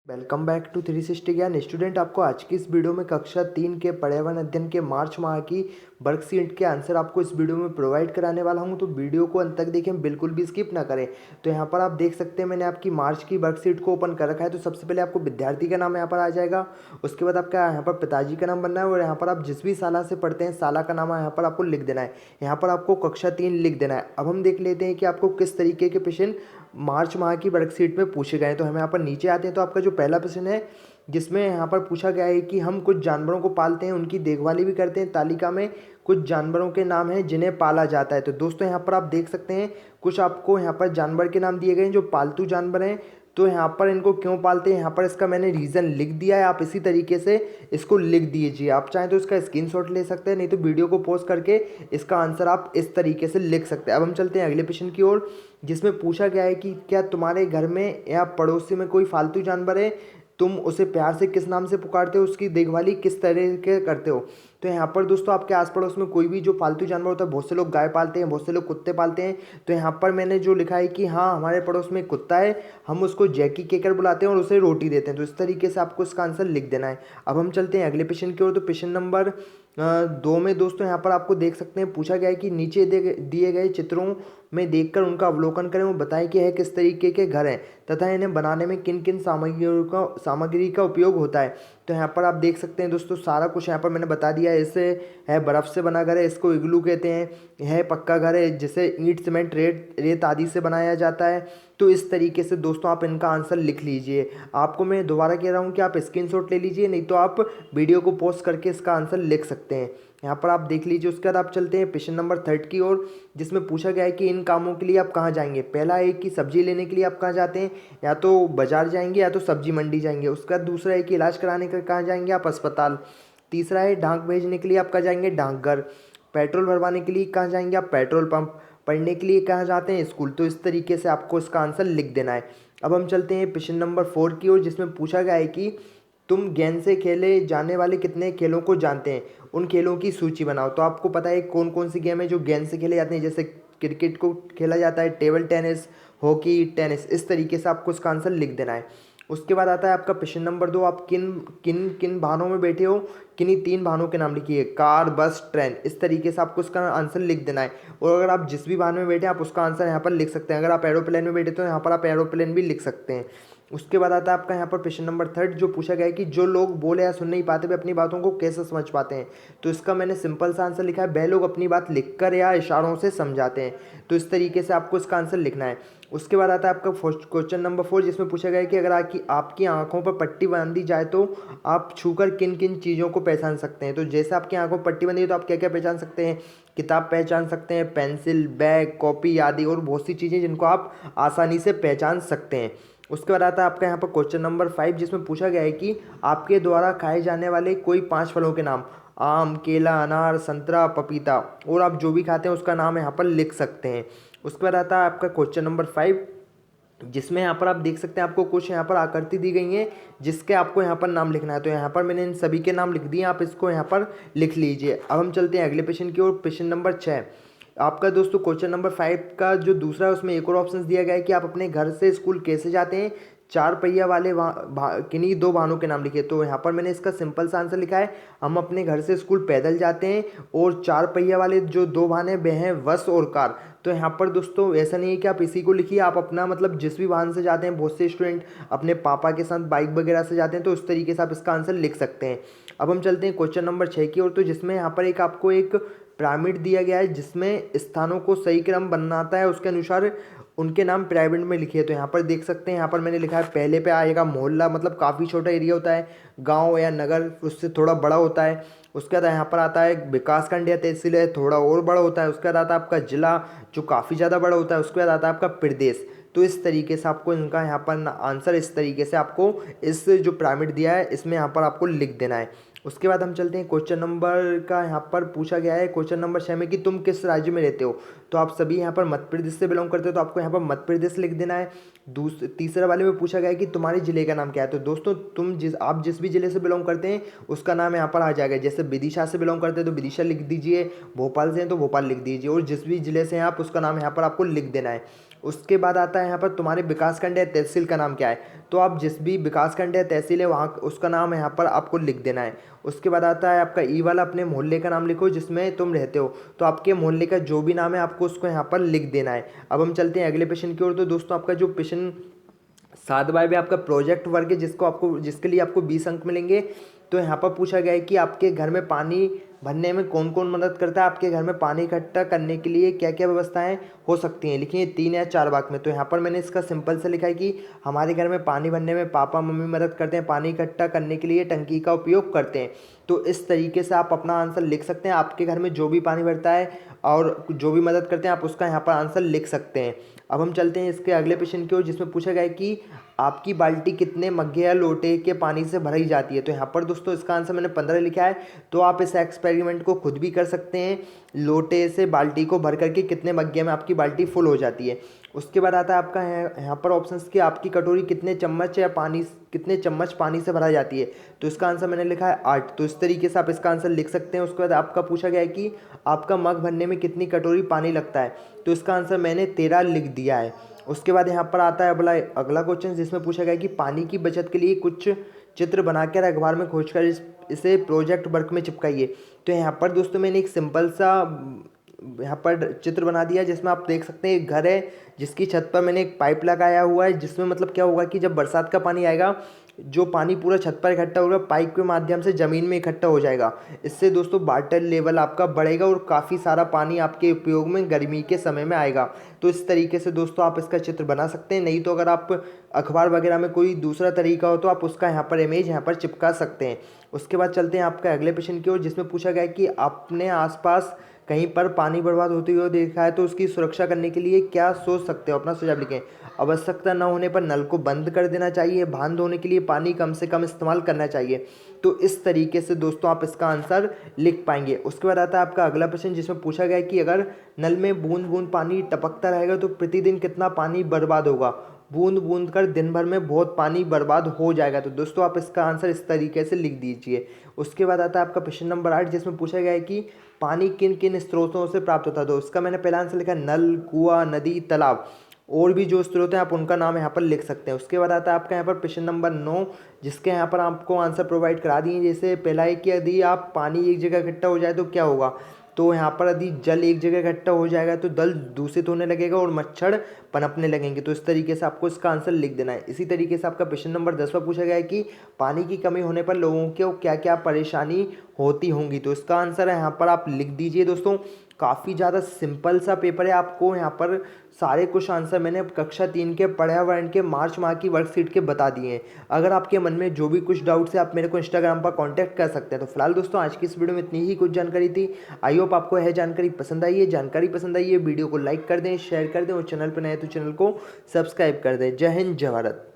Welcome back to 360 ज्ञान student. आपको आज की इस वीडियो में कक्षा 3 के पर्यावरण अध्ययन के मार्च माह की वर्कशीट के आंसर आपको इस वीडियो में प्रोवाइड कराने वाला हूं, तो वीडियो को अंत तक देखें, बिल्कुल भी स्किप ना करें। तो यहां पर आप देख सकते हैं मैंने आपकी मार्च की वर्कशीट को ओपन कर रखा है। तो सबसे पहले आपको विद्यार्थी का नाम यहाँ पर आ जाएगा, उसके बाद आपका यहाँ पर पिताजी का नाम बनना है और यहाँ पर आप जिस भी शाला से पढ़ते हैं शाला का नाम यहाँ पर आपको लिख देना है। यहाँ पर आपको कक्षा 3 लिख देना है। अब हम देख लेते हैं कि आपको किस तरीके के प्रश्न मार्च माह की वर्कशीट में पूछे गए हैं। तो हम यहाँ पर नीचे आते हैं, तो आपका जो पहला प्रश्न है जिसमें यहाँ पर पूछा गया है कि हम कुछ जानवरों को पालते हैं, उनकी देखभाली भी करते हैं। तालिका में कुछ जानवरों के नाम हैं जिन्हें पाला जाता है। तो दोस्तों यहाँ पर आप देख सकते हैं कुछ आपको यहाँ पर जानवर के नाम दिए गए हैं जो पालतू जानवर हैं। तो यहाँ पर इनको क्यों पालते हैं, यहाँ पर इसका मैंने रीज़न लिख दिया है। आप इसी तरीके से इसको लिख दीजिए। आप चाहें तो इसका स्क्रीनशॉट ले सकते हैं, नहीं तो वीडियो को पॉज करके इसका आंसर आप इस तरीके से लिख सकते हैं। अब हम चलते हैं अगले प्रश्न की ओर, जिसमें पूछा गया है कि क्या तुम्हारे घर में या पड़ोसी में कोई पालतू जानवर है, तुम उसे प्यार से किस नाम से पुकारते हो, उसकी देखभाली किस तरह के करते हो। तो यहाँ पर दोस्तों आपके आस पड़ोस में कोई भी जो पालतू जानवर होता है, बहुत से लोग गाय पालते हैं, बहुत से लोग कुत्ते पालते हैं। तो यहाँ पर मैंने जो लिखा है कि हाँ हमारे पड़ोस में एक कुत्ता है, हम उसको जैकी कहकर बुलाते हैं और उसे रोटी देते हैं। तो इस तरीके से आपको इसका आंसर लिख देना है। अब हम चलते हैं अगले प्रश्न की ओर। तो प्रश्न नंबर 2 में दोस्तों यहाँ पर आपको देख सकते हैं पूछा गया है कि नीचे दिए गए चित्रों में देखकर उनका अवलोकन करें और बताएं कि यह किस तरीके के घर हैं तथा इन्हें बनाने में किन किन सामग्री का उपयोग होता है। तो यहाँ पर आप देख सकते हैं दोस्तों सारा कुछ यहाँ पर मैंने बता दिया है। इसे है बर्फ़ से बना घर है, इसको इग्लू कहते हैं। यह पक्का घर है जिसे ईंट सीमेंट रेत आदि से बनाया जाता है। तो इस तरीके से दोस्तों आप इनका आंसर लिख लीजिए। आपको मैं दोबारा कह रहा हूँ कि आप स्क्रीनशॉट ले लीजिए, नहीं तो आप वीडियो को पॉज करके इसका आंसर लिख सकते हैं। यहाँ पर आप देख लीजिए। उसके बाद आप चलते हैं प्रश्न नंबर 3 की ओर, जिसमें पूछा गया है कि इन कामों के लिए आप कहाँ जाएंगे। पहला है कि सब्जी लेने के लिए आप कहाँ जाते हैं, या तो बाजार जाएंगे या तो सब्जी मंडी जाएंगे। उसका दूसरा है कि इलाज कराने का कहाँ जाएंगे, आप अस्पताल। तीसरा है डाक भेजने के लिए आप कहाँ जाएंगे, डाकघर। पेट्रोल भरवाने के लिए कहाँ जाएंगे, आप पेट्रोल पंप। पढ़ने के लिए कहाँ जाते हैं, स्कूल। तो इस तरीके से आपको इसका आंसर लिख देना है। अब हम चलते हैं प्रश्न नंबर 4 की ओर, जिसमें पूछा गया है कि तुम गेंद से खेले जाने वाले कितने खेलों को जानते हैं, उन खेलों की सूची बनाओ। तो आपको पता है कौन कौन सी गेम है जो गेंद से खेले जाते हैं, जैसे क्रिकेट को खेला जाता है, टेबल टेनिस, हॉकी, टेनिस। इस तरीके से आपको इसका आंसर लिख देना है। उसके बाद आता है आपका प्रश्न नंबर 2, आप किन किन किन वाहनों में बैठे हो, किन्हीं 3 वाहनों के नाम लिखिए, कार, बस, ट्रेन। इस तरीके से आपको इसका आंसर लिख देना है। और अगर आप जिस भी वाहन में बैठे हैं आप उसका आंसर यहाँ पर लिख सकते हैं। अगर आप एरोप्लेन में बैठे तो यहाँ पर आप एरोप्लेन भी लिख सकते हैं। उसके बाद आता है आपका यहाँ पर प्रश्न नंबर 3, जो पूछा गया है कि जो लोग बोले या सुन नहीं पाते वे अपनी बातों को कैसे समझ पाते हैं। तो इसका मैंने सिंपल सा आंसर लिखा है, वह लोग अपनी बात लिखकर या इशारों से समझाते हैं। तो इस तरीके से आपको इसका आंसर लिखना है। उसके बाद आता है आपका क्वेश्चन नंबर 4, जिसमें पूछा गया है कि अगर आपकी आंखों पर पट्टी बांधी जाए तो आप छूकर किन किन चीज़ों को पहचान सकते हैं। तो जैसे आपकी आंखों पर पट्टी बंधी है तो आप क्या क्या पहचान सकते हैं, किताब पहचान सकते हैं, पेंसिल, बैग, कॉपी आदि और बहुत सी चीज़ें जिनको आप आसानी से पहचान सकते हैं। उसके बाद आता है आपका यहाँ पर क्वेश्चन नंबर 5, जिसमें पूछा गया है कि आपके द्वारा खाए जाने वाले कोई 5 फलों के नाम, आम, केला, अनार, संतरा, पपीता। और आप जो भी खाते हैं उसका नाम यहाँ पर लिख सकते हैं। उसके बाद आता है आपका क्वेश्चन नंबर 5, जिसमें यहाँ पर आप देख सकते हैं आपको कुछ यहाँ पर आकृति दी गई है जिसके आपको यहाँ पर नाम लिखना है। तो यहाँ पर मैंने इन सभी के नाम लिख दिए, आप इसको यहाँ पर लिख लीजिए। अब हम चलते हैं अगले प्रश्न की ओर। प्रश्न नंबर 6 आपका दोस्तों क्वेश्चन नंबर 5 का जो दूसरा है उसमें एक और ऑप्शन दिया गया है कि आप अपने घर से स्कूल कैसे जाते हैं, 4 पहिया वाले किन्हीं 2 वाहनों के नाम लिखिए। तो यहाँ पर मैंने इसका सिंपल सा आंसर लिखा है, हम अपने घर से स्कूल पैदल जाते हैं और 4 पहिया वाले जो 2 वाहन हैं वे हैं बस और कार। तो यहाँ पर दोस्तों ऐसा नहीं है कि आप इसी को लिखिए, आप अपना मतलब जिस भी वाहन से जाते हैं, बहुत से स्टूडेंट अपने पापा के साथ बाइक वगैरह से जाते हैं, तो उस तरीके से आप इसका आंसर लिख सकते हैं। अब हम चलते हैं क्वेश्चन नंबर 6 की ओर, तो जिसमें यहाँ पर आपको एक पिरामिड दिया गया है जिसमें स्थानों को सही क्रम बनाता है, उसके अनुसार उनके नाम पिरामिड में लिखे। तो यहाँ पर देख सकते हैं, यहाँ पर मैंने लिखा है पहले पे आएगा मोहल्ला, मतलब काफ़ी छोटा एरिया होता है, गांव या नगर उससे थोड़ा बड़ा होता है। उसके बाद यहाँ पर आता है विकास खंड या तहसील है, थोड़ा और बड़ा होता है। उसके बाद आता है आपका जिला जो काफ़ी ज़्यादा बड़ा होता है। उसके बाद आता है आपका प्रदेश। तो इस तरीके से आपको इनका यहाँ पर आंसर इस तरीके से आपको इस जो पिरामिड दिया है इसमें यहाँ पर आपको लिख देना है। उसके बाद हम चलते हैं क्वेश्चन नंबर का यहाँ पर पूछा गया है क्वेश्चन नंबर 6 में कि तुम किस राज्य में रहते हो। तो आप सभी यहाँ पर मध्य प्रदेश से बिलोंग करते हो, तो आपको यहाँ पर मध्य प्रदेश लिख देना है। तीसरे वाले में पूछा गया है कि तुम्हारे जिले का नाम क्या है। तो दोस्तों आप जिस भी जिले से बिलोंग करते हैं उसका नाम यहाँ पर आ जाएगा। जैसे विदिशा से बिलोंग करते हैं तो विदिशा लिख दीजिए, भोपाल से हैं तो भोपाल लिख दीजिए, और जिस भी जिले से हैं आप उसका नाम यहाँ पर आपको लिख देना है। उसके बाद आता है यहाँ पर तुम्हारे विकासखंड या तहसील का नाम क्या है, तो आप जिस भी विकासखंड या तहसील है वहाँ उसका नाम यहाँ पर आपको लिख देना है। उसके बाद आता है आपका ई वाला, अपने मोहल्ले का नाम लिखो जिसमें तुम रहते हो, तो आपके मोहल्ले का जो भी नाम है आपको उसको यहाँ पर लिख देना है। अब हम चलते हैं अगले प्रश्न की ओर। तो दोस्तों आपका जो प्रश्न 7 में आपका प्रोजेक्ट वर्क है जिसके लिए आपको 20 अंक मिलेंगे। तो यहाँ पर पूछा गया है कि आपके घर में पानी भरने में कौन कौन मदद करता है, आपके घर में पानी इकट्ठा करने के लिए क्या क्या व्यवस्थाएं हो सकती हैं, लिखिए 3 या 4 वाक्य में। तो यहाँ पर मैंने इसका सिंपल से लिखा है कि हमारे घर में पानी भरने में पापा मम्मी मदद करते हैं, पानी इकट्ठा करने के लिए टंकी का उपयोग करते हैं। तो इस तरीके से आप अपना आंसर लिख सकते हैं। आपके घर में जो भी पानी भरता है और जो भी मदद करते हैं आप उसका यहाँ पर आंसर लिख सकते हैं। अब हम चलते हैं इसके अगले प्रश्न की ओर, जिसमें पूछा गया है कि आपकी बाल्टी कितने मग्गे या लोटे के पानी से भरी जाती है। तो यहाँ पर दोस्तों इसका आंसर मैंने 15 लिखा है। तो आप इस एक्सपेरिमेंट को खुद भी कर सकते हैं, लोटे से बाल्टी को भर करके कितने मग्गे में आपकी बाल्टी फुल हो जाती है। उसके बाद आता है आपका यहाँ पर ऑप्शंस कि आपकी कटोरी कितने चम्मच पानी से भरा जाती है। तो इसका आंसर मैंने लिखा है 8। तो इस तरीके से आप इसका आंसर लिख सकते हैं। उसके बाद आपका पूछा गया है कि आपका मग भरने में कितनी कटोरी पानी लगता है। तो इसका आंसर मैंने 13 लिख दिया है। उसके बाद यहाँ पर आता है अगला क्वेश्चन, जिसमें पूछा गया कि पानी की बचत के लिए कुछ चित्र बनाकर अखबार में खोजकर इसे प्रोजेक्ट वर्क में चिपकाइए। तो यहाँ पर दोस्तों मैंने एक सिंपल सा यहाँ पर चित्र बना दिया, जिसमें आप देख सकते हैं एक घर है जिसकी छत पर मैंने एक पाइप लगाया हुआ है, जिसमें मतलब क्या होगा कि जब बरसात का पानी आएगा, जो पानी पूरा छत पर इकट्ठा होगा पाइप के माध्यम से ज़मीन में इकट्ठा हो जाएगा। इससे दोस्तों वाटर लेवल आपका बढ़ेगा और काफ़ी सारा पानी आपके उपयोग में गर्मी के समय में आएगा। तो इस तरीके से दोस्तों आप इसका चित्र बना सकते हैं। नहीं तो अगर आप अखबार वगैरह में कोई दूसरा तरीका हो तो आप उसका यहाँ पर इमेज यहाँ पर चिपका सकते हैं। उसके बाद चलते हैं आपका अगले प्रश्न की ओर, जिसमें पूछा गया कि आपने आसपास कहीं पर पानी बर्बाद होते हुए देखा है तो उसकी सुरक्षा करने के लिए क्या सोच सकते हो, अपना सुझाव लिखें। आवश्यकता न होने पर नल को बंद कर देना चाहिए, बांध धोने के लिए पानी कम से कम इस्तेमाल करना चाहिए। तो इस तरीके से दोस्तों आप इसका आंसर लिख पाएंगे। उसके बाद आता है आपका अगला प्रश्न, जिसमें पूछा गया है कि अगर नल में बूंद बूंद पानी टपकता रहेगा तो प्रतिदिन कितना पानी बर्बाद होगा। बूंद बूंद कर दिन भर में बहुत पानी बर्बाद हो जाएगा। तो दोस्तों आप इसका आंसर इस तरीके से लिख दीजिए। उसके बाद आता है आपका प्रश्न नंबर 8, जिसमें पूछा गया है कि पानी किन किन स्रोतों से प्राप्त होता है। तो उसका मैंने पहला आंसर लिखा नल, कुआं, नदी, तालाब, और भी जो स्रोत हैं आप उनका नाम यहाँ पर लिख सकते हैं। उसके बाद आता है आपका यहाँ पर प्रश्न नंबर 9, जिसके यहाँ पर आपको आंसर प्रोवाइड करा दिए। जैसे पहला है कि यदि आप पानी एक जगह इकट्ठा हो जाए तो क्या होगा। तो यहाँ पर यदि जल एक जगह इकट्ठा हो जाएगा तो जल दूषित होने लगेगा और मच्छर पनपने लगेंगे। तो इस तरीके से आपको इसका आंसर लिख देना है। इसी तरीके से आपका प्रश्न नंबर 10 पर पूछा गया है कि पानी की कमी होने पर लोगों को क्या क्या परेशानी होती होंगी। तो इसका आंसर है यहाँ पर आप लिख दीजिए। दोस्तों काफ़ी ज़्यादा सिंपल सा पेपर है। आपको यहाँ पर सारे कुछ आंसर मैंने कक्षा 3 के पर्यावरण के मार्च माह की वर्कशीट के बता दिए हैं। अगर आपके मन में जो भी कुछ डाउट्स है आप मेरे को इंस्टाग्राम पर कांटेक्ट कर सकते हैं। तो फिलहाल दोस्तों आज की इस वीडियो में इतनी ही कुछ जानकारी थी। आई होप आपको यह जानकारी पसंद आई है। जानकारी पसंद आई है वीडियो को लाइक कर दें, शेयर कर दें और चैनल पर नए तो चैनल को सब्सक्राइब कर दें। जय हिंद, जय भारत।